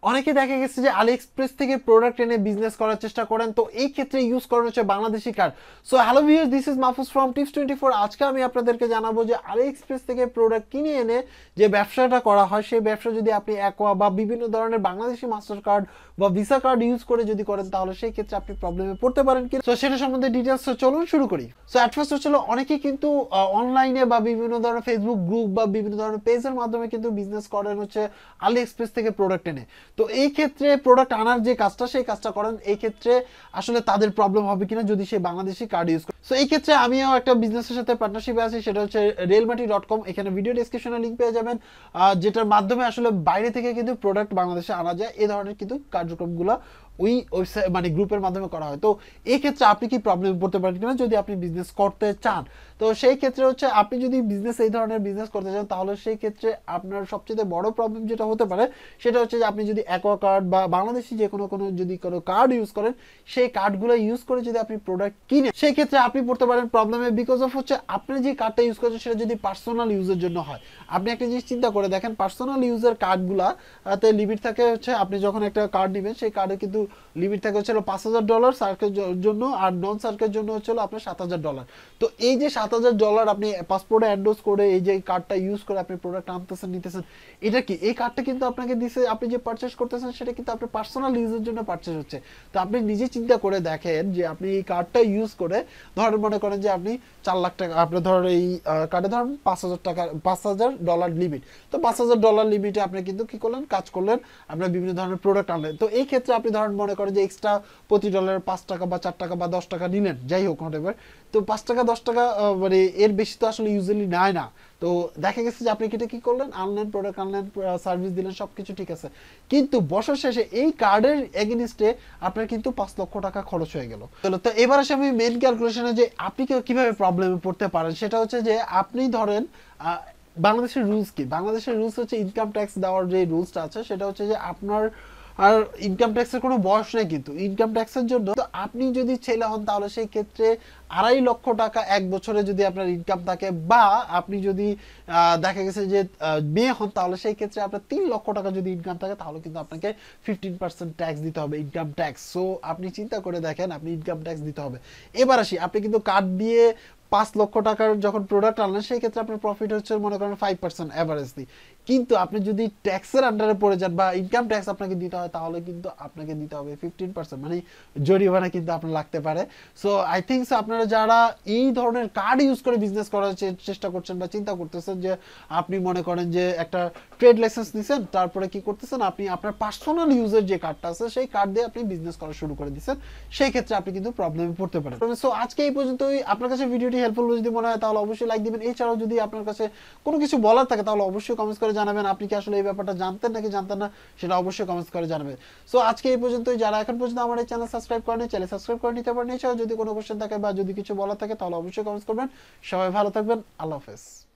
অনেকে দেখা গেছে যে আলিএক্সপ্রেস থেকে প্রোডাক্ট এনে বিজনেস করার চেষ্টা করেন, তো এই ক্ষেত্রে ইউজ করানো হচ্ছে Bangladeshi card. So hello viewers, this is Mahfuz from tips 24। আজকে আমি আপনাদেরকে জানাবো যে আলিএক্সপ্রেস থেকে প্রোডাক্ট কিনে এনে যে ব্যবসাটা করা হয়, সেই ব্যবসা যদি আপনি অ্যাকোয়া বা বিভিন্ন ধরনের বাংলাদেশি মাস্টার কার্ড বা ভিসা কার্ড ইউজ করে যদি করেন, তাহলে সেই ক্ষেত্রে আপনি প্রবলেমে পড়তে পারেন কি। সো সেটা সম্বন্ধে ডিটেলস চলুন শুরু করি। সো অ্যাট ফার্স্ট হচ্ছিল অনেকেই কিন্তু অনলাইনে বা বিভিন্ন ধরনের ফেসবুক গ্রুপ বা বিভিন্ন ধরনের পেজের মাধ্যমে কিন্তু বিজনেস করেন হচ্ছে আলিএক্সপ্রেস থেকে প্রোডাক্ট এনে। তো এই ক্ষেত্রে প্রোডাক্ট আনার যে কাজটা, সেই কাজটা করেন, এই ক্ষেত্রে আসলে তাদের প্রবলেম হবে কিনা যদি সে বাংলাদেশি কার্ড ইউজ করে। সো এই ক্ষেত্রে আমিও একটা বিজনেসের সাথে পার্টনারশিপে আছি, সেটা হচ্ছে RealMati.com। এখানে ভিডিও ডেসক্রিপশনে লিঙ্ক পেয়ে যাবেন, যেটার মাধ্যমে আসলে বাইরে থেকে কিন্তু প্রোডাক্ট বাংলাদেশে আনা যায়। এই ধরনের কিন্তু কার্যক্রমগুলো ওই ওয়েবসাইট মানে গ্রুপের মাধ্যমে করা হয়। তো এই ক্ষেত্রে আপনি কি প্রবলেম পড়তে পারেন কিনা যদি আপনি বিজনেস করতে চান। তো সেই ক্ষেত্রে হচ্ছে আপনি যদি এই ধরনের বিজনেস করতে চান, তাহলে সেই ক্ষেত্রে আপনার সবচেয়ে বড় প্রবলেম যেটা হতে পারে সেটা হচ্ছে যে আপনি যদি অ্যাকোয়া কার্ড বা বাংলাদেশি যে কোনো যদি কোনো কার্ড ইউজ করেন, সেই কার্ডগুলো ইউজ করে যদি আপনি প্রোডাক্ট কিনেন, সেই ক্ষেত্রে আপনি পড়তে পারেন প্রবলেমে। বিকজ অফ হচ্ছে আপনি যে কার্ডটা ইউজ করছেন সেটা যদি পার্সোনাল ইউজের জন্য হয়। আপনি একটা জিনিস চিন্তা করে দেখেন, পার্সোনাল ইউজের কার্ডগুলাতে লিমিট থাকে হচ্ছে, আপনি যখন একটা কার্ড নেবেন সেই কার্ডে কিন্তু লিমিট থাকে হচ্ছে $5,000 সার্কের জন্য, আর নন সার্কের জন্য হচ্ছে আপনার $7,000। তো এই যে $7,000 আপনি পাসপোর্টে এন্ডোজ করে এই যে কার্ডটা ইউজ করে আপনি প্রোডাক্ট আনতেছেন নিতেছেন, এটা কি এই কার্ডটা কিন্তু আপনাকে দিছে, আপনি যে পারচেজ করতেছেন সেটা কিন্তু আপনার পার্সোনাল ইউজের জন্য পারচেজ হচ্ছে। তো আপনি নিজে চিন্তা করে দেখেন যে আপনি এই কার্ডটা ইউজ করে ধরেন মনে করেন যে আপনি 4 লাখ টাকা, আপনি ধরেন এই কার্ডে ধরেন $5,000 লিমিট। তো $5,000 লিমিটে আপনি কিন্তু কি করলেন, কাজ করলেন, আপনার বিভিন্ন ধরনের প্রোডাক্ট আনলেন। তো এই ক্ষেত্রে আপনি ধরেন মনে করেন যে এক্সট্রা প্রতি ডলারে 5 টাকা বা 4 টাকা বা 10 টাকা নিলেন, যাই হোক হোয়াটএভার। তো 5 টাকা 10 টাকা মানে এর বেশি তো আসলে ইউজুয়ালি নেয় না। তো দেখা গেছে যে আপনি কি করলেন, আনলেন, প্রোডাক্ট আনলেন, সার্ভিস দিলেন, সবকিছু ঠিক আছে, কিন্তু বছর শেষে এই কার্ডের এগেইনস্টে আপনার কিন্তু 5 লক্ষ টাকা খরচ হয়ে গেল। তো এবার আসে আমি মেন ক্যালকুলেশনে যে আপনি কিভাবে প্রবলেমে পড়তে পারেন। সেটা হচ্ছে যে আপনি ধরেন বাংলাদেশের রুলস কি, বাংলাদেশের রুলস হচ্ছে ইনকাম ট্যাক্স দেওয়ার যে রুলসটা আছে সেটা হচ্ছে যে আপনার আর ইনকাম ট্যাক্সের কোনো বয়স নেই, কিন্তু ইনকাম ট্যাক্সের জন্য তো আপনি যদি ছেলে হন তাহলে সেই ক্ষেত্রে 2.5 লক্ষ টাকা এক বছরে যদি আপনার ইনকাম থাকে, বা আপনি যদি দেখা গেছে যে মেয়ে হন তাহলে সেই ক্ষেত্রে আপনার 3 লক্ষ টাকা যদি ইনকাম থাকে, তাহলে কিন্তু আপনাকে 15% ট্যাক্স দিতে হবে, ইনকাম ট্যাক্স। সো আপনি চিন্তা করে দেখেন, আপনি ইনকাম ট্যাক্স দিতে হবে। এবার আসি, আপনি কিন্তু কার্ড দিয়ে 5 লক্ষ টাকার যখন প্রোডাক্ট আনলেন, সেই ক্ষেত্রে আপনার প্রফিট হচ্ছে মনে করেন 5% অ্যাভারেজলি। কিন্তু আপনি যদি ট্যাক্সের আন্ডারে পড়ে যান বা ইনকাম ট্যাক্স আপনাকে দিতে হয়, তাহলে কিন্তু আপনাকে দিতে হবে 15%, মানে জরিমানা কিন্তু আপনার লাগতে পারে। সো আই থিঙ্ক আপনারা যারা এই ধরনের কার্ড ইউজ করে বিজনেস করার চেষ্টা করছেন বা চিন্তা করতেছেন, যে আপনি মনে করেন যে একটা ট্রেড লাইসেন্স নিছেন, তারপরে কি করতেছেন, আপনি আপনার পার্সোনাল ইউজের যে কার্ডটা আছে সেই কার্ড দিয়ে আপনি বিজনেস করা শুরু করে দিচ্ছেন, সেই ক্ষেত্রে আপনি কিন্তু প্রবলেমে পড়তে পারেন। সো আজকে এই পর্যন্তই। আপনার কাছে ভিডিওটি হেল্পফুল যদি মনে হয় তাহলে অবশ্যই লাইক দিবেন। এছাড়াও যদি আপনার কাছে কোনো কিছু বলার থাকে তাহলে অবশ্যই কমেন্টস করে জানাবেন। আপনি কি আসলে এই ব্যাপারটা জানতেন নাকি জানতেন না, সেটা অবশ্যই কমেন্টস করে জানাবেন। সো আজকে এই পর্যন্তই। যারা এখন পর্যন্ত আমার এই চ্যানেল সাবস্ক্রাইব করেনি, চ্যানেল সাবস্ক্রাইব করে নিতে পারেন। এছাড়াও যদি কোনো কোশ্চেন থাকে বা যদি কিছু বলার থাকে তাহলে অবশ্যই কমেন্টস করবেন। সবাই ভালো থাকবেন। আল্লাহ হাফেজ।